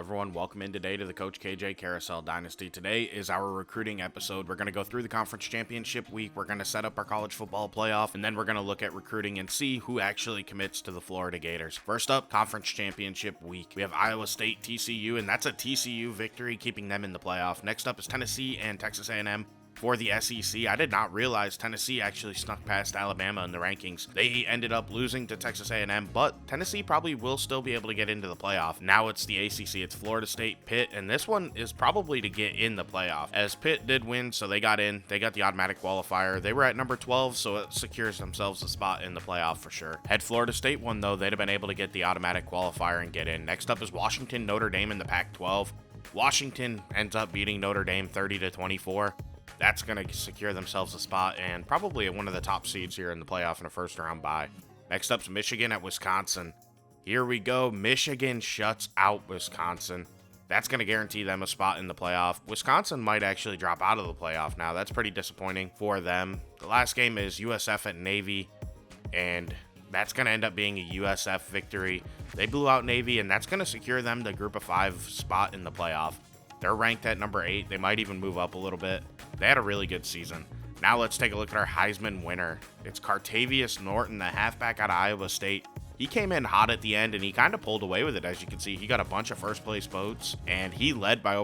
everyone? Welcome in today to the Coach KJ Carousel Dynasty. Today is our recruiting episode. We're going to go through the conference championship week. We're going to set up our college football playoff, and then we're going to look at recruiting and see who actually commits to the Florida Gators. First up, conference championship week. We have Iowa State, TCU, and that's a TCU victory, keeping them in the playoff. Next up is Tennessee and Texas A&M. For the SEC, I did not realize Tennessee actually snuck past Alabama in the rankings. They ended up losing to Texas A&M, but Tennessee probably will still be able to get into the playoff. Now it's the ACC, it's Florida State, Pitt, and this one is probably to get in the playoff. As Pitt did win, so they got in. They got the automatic qualifier. They were at number 12, so it secures themselves a spot in the playoff for sure. Had Florida State won, though, they'd have been able to get the automatic qualifier and get in. Next up is Washington, Notre Dame in the Pac-12. Washington ends up beating Notre Dame 30-24. That's going to secure themselves a spot and probably one of the top seeds here in the playoff in a first round bye. Next up's Michigan at Wisconsin. Here we go. Michigan shuts out Wisconsin. That's going to guarantee them a spot in the playoff. Wisconsin might actually drop out of the playoff now. That's pretty disappointing for them. The last game is USF at Navy, and that's going to end up being a USF victory. They blew out Navy, and that's going to secure them the group of 5 spot in the playoff. They're ranked at number 8. They might even move up a little bit. They had a really good season. Now let's take a look at our Heisman winner. It's Cartavius Norton, the halfback out of Iowa State. He came in hot at the end, and he kind of pulled away with it. As you can see, he got a bunch of first-place votes, and he led by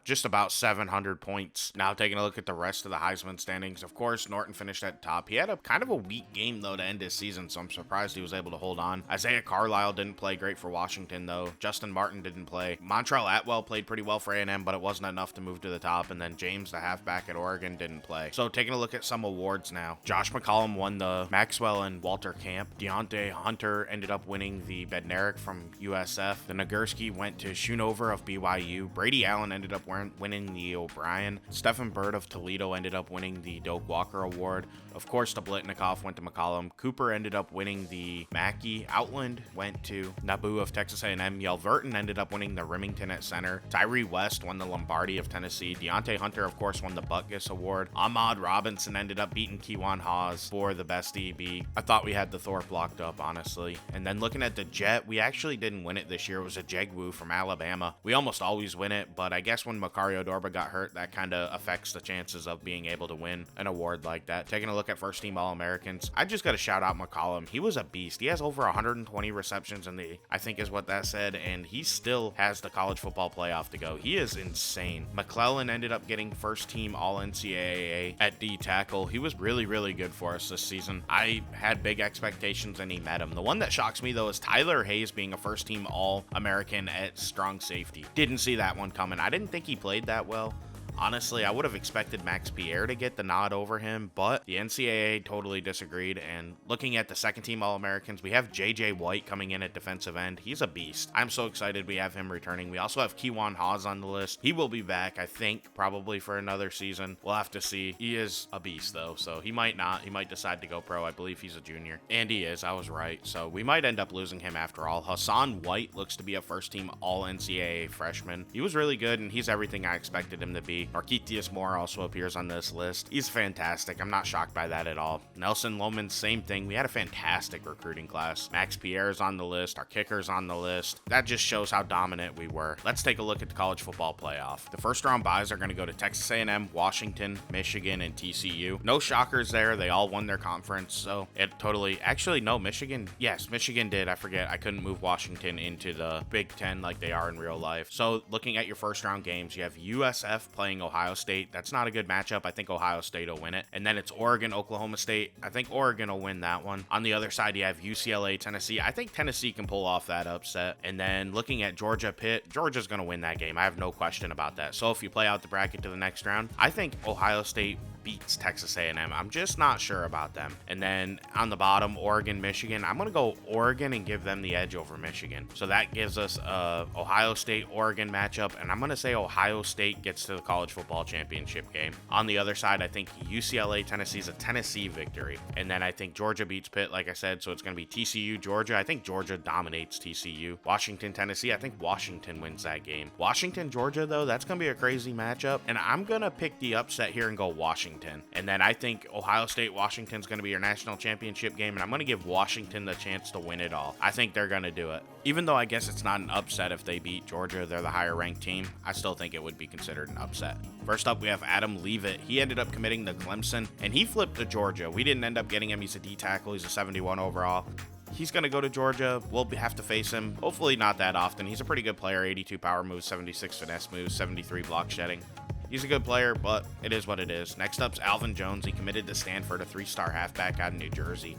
just about 700 points. Now taking a look at the rest of the Heisman standings, of course, Norton finished at the top. He had a kind of a weak game, though, to end his season, so I'm surprised he was able to hold on. Isaiah Carlisle didn't play great for Washington, though. Justin Martin didn't play. Montrell Atwell played pretty well for A&M, but it wasn't enough to move to the top, and then James, the halfback at Oregon, didn't play. So taking a look at some awards now. Josh McCollum won the Maxwell and Walter Camp. Deontay Hunter ended up winning the Bednarik from USF. The Nagurski went to Schoonover of BYU. Brady Allen ended up winning the O'Brien. Stephen Bird of Toledo ended up winning the Doak Walker Award. Of course, the Blitnikoff went to McCollum. Cooper ended up winning the Mackey. Outland went to Naboo of Texas A&M. Yelverton ended up winning the Remington at center. Tyree West won the Lombardi of Tennessee. Deontay Hunter, of course, won the Butkus Award. Ahmad Robinson ended up beating Kewan Haas for the best DB. I thought we had the Thorpe locked up, honestly. And then looking at the Jet, we actually didn't win it this year. It was a Jegwu from Alabama. We almost always win it, but I guess when Macario Dorba got hurt, that kind of affects the chances of being able to win an award like that. Taking a look at first team All-Americans, I just got to shout out McCollum. He was a beast. He has over 120 receptions I think is what that said, and he still has the college football playoff to go. He is insane. McClellan ended up getting first team All-NCAA at D tackle. He was really, really good for us this season. I had big expectations and he met them. The one that shocks me though is Tyler Hayes being a first team All-American at strong safety. Didn't see that one coming. I didn't think he played that well. Honestly, I would have expected Max Pierre to get the nod over him, but the NCAA totally disagreed. And looking at the second team All-Americans, we have JJ White coming in at defensive end. He's a beast. I'm so excited we have him returning. We also have Kewan Haas on the list. He will be back, I think, probably for another season. We'll have to see. He is a beast, though, so he might not. He might decide to go pro. I believe he's a junior. And he is. I was right. So we might end up losing him after all. Hassan White looks to be a first team All-NCAA freshman. He was really good, and he's everything I expected him to be. Marquitius Moore also appears on this list. He's fantastic. I'm not shocked by that at all. Nelson Loman, same thing. We had a fantastic recruiting class. Max Pierre's on the list. Our kicker's on the list. That just shows how dominant we were. Let's take a look at the college football playoff. The first round byes are going to go to Texas A&M, Washington, Michigan, and TCU. No shockers there. They all won their conference, so it totally... Actually, no, Michigan... Yes, Michigan did. I forget. I couldn't move Washington into the Big Ten like they are in real life. So looking at your first round games, you have USF playing Ohio State. That's not a good matchup. I think Ohio State will win it. And then it's Oregon, Oklahoma State. I think Oregon will win that one. On the other side, you have UCLA, Tennessee. I think Tennessee can pull off that upset. And then looking at Georgia, Pitt, Georgia's going to win that game. I have no question about that. So if you play out the bracket to the next round, I think Ohio State beats Texas A&M. I'm just not sure about them. And then on the bottom, Oregon, Michigan. I'm going to go Oregon and give them the edge over Michigan. So that gives us a Ohio State-Oregon matchup, and I'm going to say Ohio State gets to the college football championship game. On the other side, I think UCLA, Tennessee's a Tennessee victory. And then I think Georgia beats Pitt, like I said, so it's going to be TCU, Georgia. I think Georgia dominates TCU. Washington, Tennessee. I think Washington wins that game. Washington, Georgia, though, that's going to be a crazy matchup, and I'm going to pick the upset here and go Washington. Washington. And then I think Ohio State, Washington's going to be your national championship game, and I'm going to give Washington the chance to win it all. I think they're going to do it. Even though I guess it's not an upset if they beat Georgia, they're the higher ranked team, I still think it would be considered an upset. First up, we have Adam Leavitt. He ended up committing to Clemson, and he flipped to Georgia. We didn't end up getting him. He's a D tackle. He's a 71 overall. He's going to go to Georgia. We'll have to face him. Hopefully not that often. He's a pretty good player. 82 power moves, 76 finesse moves, 73 block shedding. He's a good player, but it is what it is. Next up's Alvin Jones. He committed to Stanford, a 3-star halfback out of New Jersey.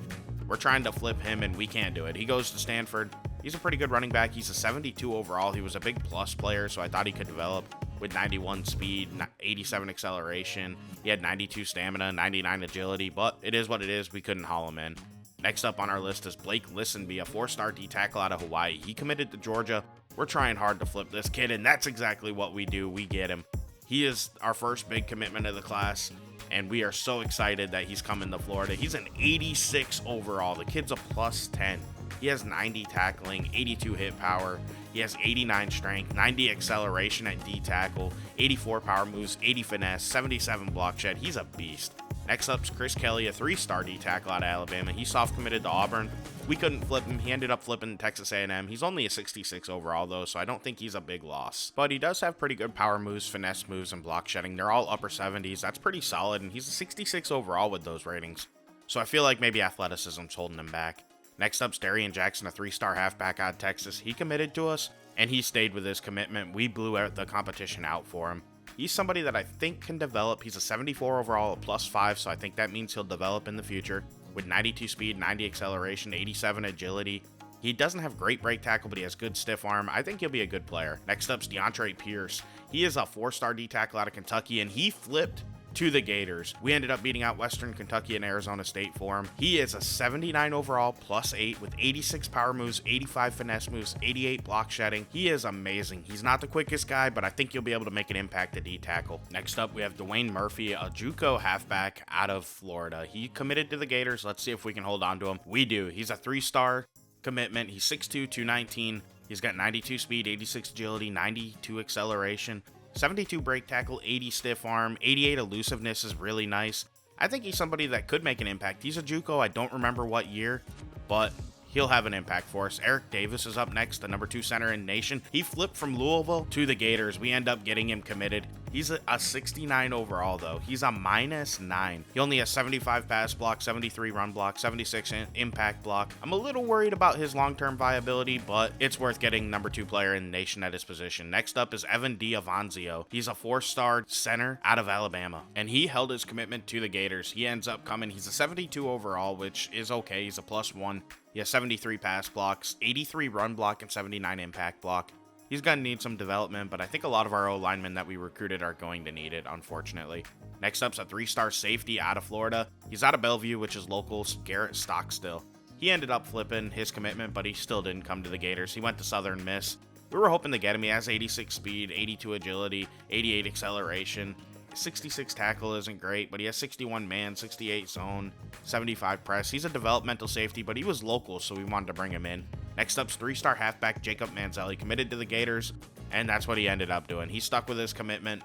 We're trying to flip him, and we can't do it. He goes to Stanford. He's a pretty good running back. He's a 72 overall. He was a big plus player, so I thought he could develop with 91 speed, 87 acceleration. He had 92 stamina, 99 agility, but it is what it is. We couldn't haul him in. Next up on our list is Blake Listenby, a 4-star D tackle out of Hawaii. He committed to Georgia. We're trying hard to flip this kid, and that's exactly what we do. We get him. He is our first big commitment of the class, and we are so excited that he's coming to Florida. He's an 86 overall. The kid's a plus 10. He has 90 tackling, 82 hit power. He has 89 strength, 90 acceleration at D tackle, 84 power moves, 80 finesse, 77 block shed. He's a beast. Next up's Chris Kelly, a 3-star D tackle out of Alabama. He soft committed to Auburn. We couldn't flip him. He ended up flipping Texas A&M. He's only a 66 overall though, so I don't think he's a big loss. But he does have pretty good power moves, finesse moves, and block shedding. They're all upper 70s. That's pretty solid, and he's a 66 overall with those ratings. So I feel like maybe athleticism's holding him back. Next up's Darian Jackson, a 3-star halfback out of Texas. He committed to us, and he stayed with his commitment. We blew out the competition out for him. He's somebody that I think can develop. He's a 74 overall, a plus 5, so I think that means he'll develop in the future with 92 speed, 90 acceleration, 87 agility. He doesn't have great break tackle, but he has good stiff arm. I think he'll be a good player. Next up's DeAndre Pierce. He is a 4-star D tackle out of Kentucky, and he flipped to the Gators. We ended up beating out Western Kentucky and Arizona State for him. He is a 79 overall, plus 8 with 86 power moves, 85 finesse moves, 88 block shedding. He is amazing. He's not the quickest guy, but I think you'll be able to make an impact at D tackle. Next up, we have Dwayne Murphy, a JUCO halfback out of Florida. He committed to the Gators. Let's see if we can hold on to him. We do. He's a 3-star commitment. He's 6'2", 219. He's got 92 speed, 86 agility, 92 acceleration, 72 break tackle, 80 stiff arm, 88 elusiveness is really nice. I think he's somebody that could make an impact. He's a JUCO. I don't remember what year, but he'll have an impact for us. Eric Davis is up next, the number 2 center in the nation. He flipped from Louisville to the Gators. We end up getting him committed. He's a 69 overall, though. He's a -9. He only has 75 pass block, 73 run block, 76 impact block. I'm a little worried about his long-term viability, but it's worth getting number 2 player in the nation at his position. Next up is Evan Diavanzio. He's a 4-star center out of Alabama, and he held his commitment to the Gators. He ends up coming. He's a 72 overall, which is okay. He's a +1. He has 73 pass blocks, 83 run block, and 79 impact block. He's going to need some development, but I think a lot of our O-linemen that we recruited are going to need it, unfortunately. Next up's a 3-star safety out of Florida. He's out of Bellevue, which is local, Garrett Stockstill. He ended up flipping his commitment, but he still didn't come to the Gators. He went to Southern Miss. We were hoping to get him. He has 86 speed, 82 agility, 88 acceleration. 66 tackle isn't great, but he has 61 man, 68 zone, 75 press. He's a developmental safety, but he was local, so we wanted to bring him in. Next up's 3-star halfback Jacob Manzelli, committed to the Gators, and that's what he ended up doing. He stuck with his commitment,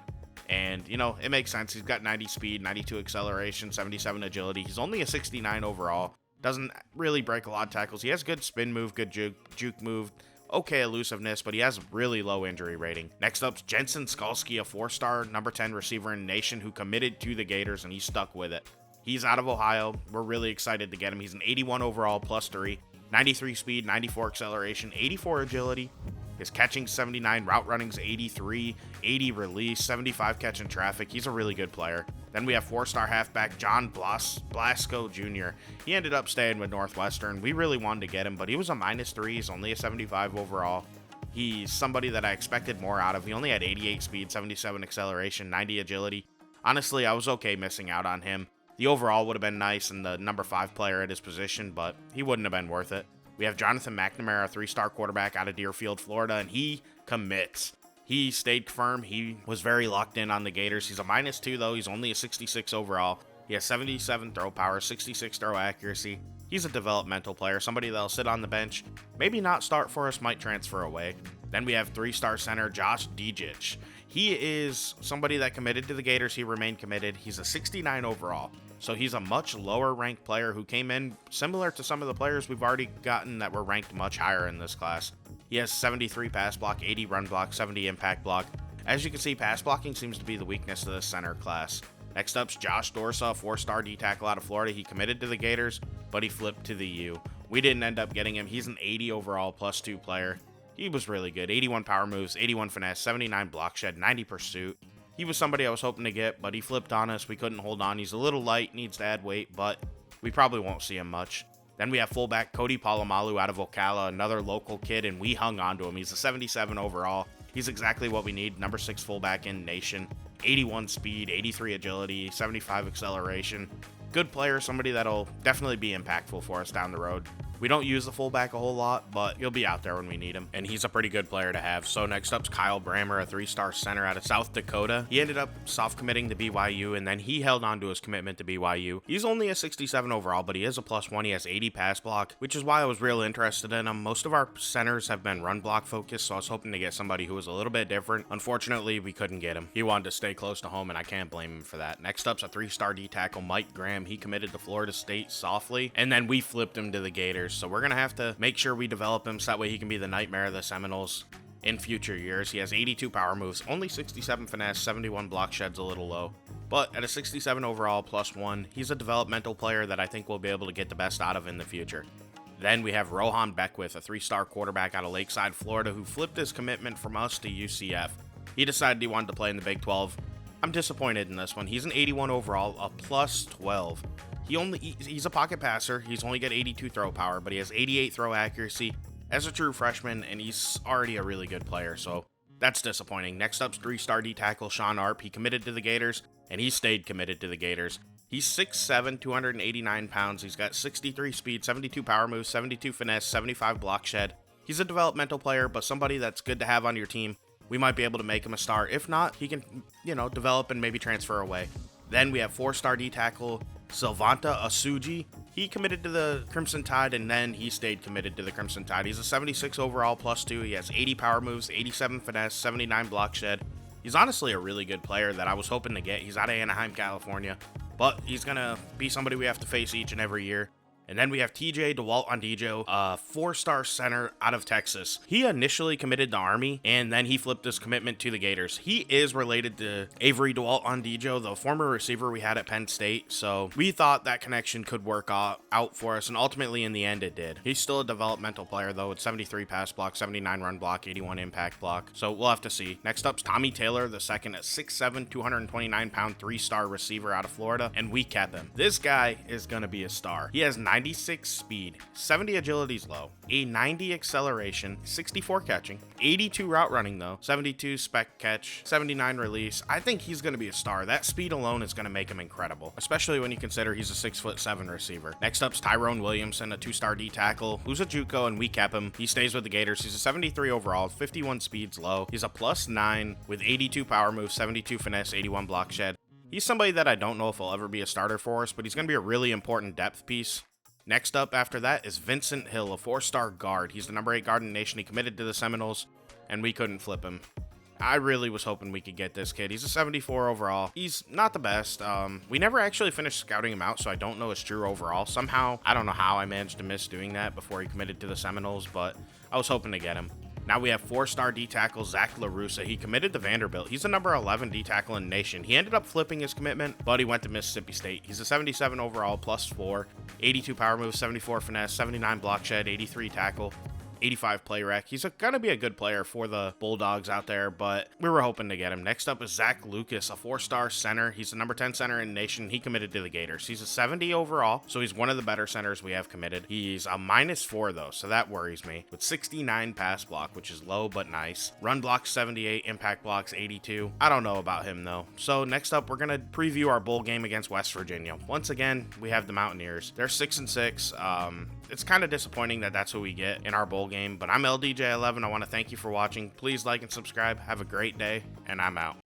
and, you know, it makes sense. He's got 90 speed, 92 acceleration, 77 agility. He's only a 69 overall. Doesn't really break a lot of tackles. He has good spin move, good juke move, okay elusiveness, but he has really low injury rating. Next up's Jensen Skalski, a 4-star number 10 receiver in the nation who committed to the Gators, and he stuck with it. He's out of Ohio. We're really excited to get him. He's an 81 overall, +3. 93 speed, 94 acceleration, 84 agility. His catching 79, route running's 83, 80 release, 75 catch in traffic. He's a really good player. Then we have 4-star halfback John Blasco Jr. He ended up staying with Northwestern. We really wanted to get him, but he was a -3. He's only a 75 overall. He's somebody that I expected more out of. He only had 88 speed, 77 acceleration, 90 agility. Honestly, I was okay missing out on him. The overall would have been nice and the number 5 player at his position, but he wouldn't have been worth it. We have Jonathan McNamara, a 3-star quarterback out of Deerfield, Florida, and he commits. He stayed firm. He was very locked in on the Gators. He's a -2, though. He's only a 66 overall. He has 77 throw power, 66 throw accuracy. He's a developmental player, somebody that'll sit on the bench, maybe not start for us, might transfer away. Then we have three-star center Josh Djic. He is somebody that committed to the Gators. He remained committed. He's a 69 overall. So he's a much lower ranked player who came in similar to some of the players we've already gotten that were ranked much higher in this class. He has 73 pass block, 80 run block, 70 impact block. As you can see, pass blocking seems to be the weakness of this center class. Next up's Josh Dorsa, 4-star D tackle out of Florida. He committed to the Gators, but he flipped to the U. We didn't end up getting him. He's an 80 overall +2 player. He was really good. 81 power moves, 81 finesse, 79 block shed, 90 pursuit. He was somebody I was hoping to get, but he flipped on us. We couldn't hold on. He's a little light, needs to add weight, but we probably won't see him much. Then we have fullback Cody Polamalu out of Ocala, another local kid, and we hung on to him. He's a 77 overall. He's exactly what we need. Number 6 fullback in nation. 81 speed, 83 agility, 75 acceleration. Good player, somebody that'll definitely be impactful for us down the road. We don't use the fullback a whole lot, but he'll be out there when we need him, and he's a pretty good player to have. So next up's Kyle Brammer, a 3-star center out of South Dakota. He ended up soft committing to BYU, and then he held on to his commitment to BYU. He's only a 67 overall, but he is a +1. He has 80 pass block, which is why I was real interested in him. Most of our centers have been run block focused, so I was hoping to get somebody who was a little bit different. Unfortunately, we couldn't get him. He wanted to stay close to home, and I can't blame him for that. Next up's a 3-star D tackle, Mike Graham. He committed to Florida State softly, and then we flipped him to the Gators. So we're going to have to make sure we develop him so that way he can be the nightmare of the Seminoles in future years. He has 82 power moves, only 67 finesse, 71 block sheds, a little low. But at a 67 overall +1, he's a developmental player that I think we'll be able to get the best out of in the future. Then we have Rohan Beckwith, a 3-star quarterback out of Lakeside, Florida, who flipped his commitment from us to UCF. He decided he wanted to play in the Big 12. I'm disappointed in this one. He's an 81 overall, a +12. He's a pocket passer. He's only got 82 throw power, but he has 88 throw accuracy as a true freshman, and he's already a really good player, so that's disappointing. Next up's 3-star D tackle Sean Arp. He committed to the Gators, and he stayed committed to the Gators. He's 6'7", 289 pounds. He's got 63 speed, 72 power moves, 72 finesse, 75 block shed. He's a developmental player, but somebody that's good to have on your team. We might be able to make him a star. If not, he can, develop and maybe transfer away. Then we have 4-star D tackle Silvanta Asuji. He committed to the Crimson Tide, and then he stayed committed to the Crimson Tide. He's a 76 overall +2. He has 80 power moves, 87 finesse, 79 block shed. He's honestly a really good player that I was hoping to get. He's out of Anaheim, California, but he's going to be somebody we have to face each and every year. And then we have TJ DeWalt Ondijo, a 4-star center out of Texas. He initially committed to Army, and then he flipped his commitment to the Gators. He is related to Avery DeWalt Ondijo, the former receiver we had at Penn State, so we thought that connection could work out for us, and ultimately in the end it did. He's still a developmental player though, with 73 pass block, 79 run block, 81 impact block, so we'll have to see. Next up's Tommy Taylor, the second at 6'7", 229 pound 3-star receiver out of Florida, and we kept him. This guy is gonna be a star. He has 96 speed, 70 agility's low, a 90 acceleration, 64 catching, 82 route running though, 72 spec catch, 79 release. I think he's going to be a star. That speed alone is going to make him incredible, especially when you consider he's a 6'7" receiver. Next up's Tyrone Williamson, a 2-star D tackle, who's a JUCO, and we kept him. He stays with the Gators. He's a 73 overall, 51 speeds low. He's a +9 with 82 power moves, 72 finesse, 81 block shed. He's somebody that I don't know if he'll ever be a starter for us, but he's going to be a really important depth piece. Next up after that is Vincent Hill, a 4-star guard. He's the number 8 guard in the nation. He committed to the Seminoles, and we couldn't flip him. I really was hoping we could get this kid. He's a 74 overall. He's not the best. We never actually finished scouting him out, so I don't know his true overall. Somehow, I don't know how I managed to miss doing that before he committed to the Seminoles, but I was hoping to get him. Now we have 4-star D tackle Zach LaRussa. He committed to Vanderbilt. He's a number 11 D tackle in the nation. He ended up flipping his commitment, but he went to Mississippi State. He's a 77 overall, +4, 82 power moves, 74 finesse, 79 block shed, 83 tackle, 85 play rec. He's going to be a good player for the Bulldogs out there, but we were hoping to get him. Next up is Zach Lucas, a 4-star center. He's the number 10 center in the nation. He committed to the Gators. He's a 70 overall, so he's one of the better centers we have committed. He's a -4 though, so that worries me. With 69 pass block, which is low but nice. Run blocks 78, impact blocks 82. I don't know about him though. So next up, we're going to preview our bowl game against West Virginia. Once again, we have the Mountaineers. They're 6-6. It's kind of disappointing that that's who we get in our bowl game, but I'm LDJ11. I want to thank you for watching. Please like and subscribe. Have a great day, and I'm out.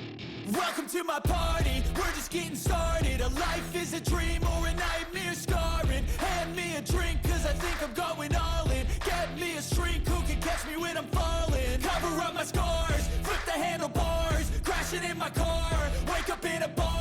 Welcome to my party, we're just getting started. A life is a dream or a nightmare scarring. Hand me a drink, cause I think I'm going all in. Get me a shrink who can catch me when I'm falling. Cover crashing in my car. Wake up in a bar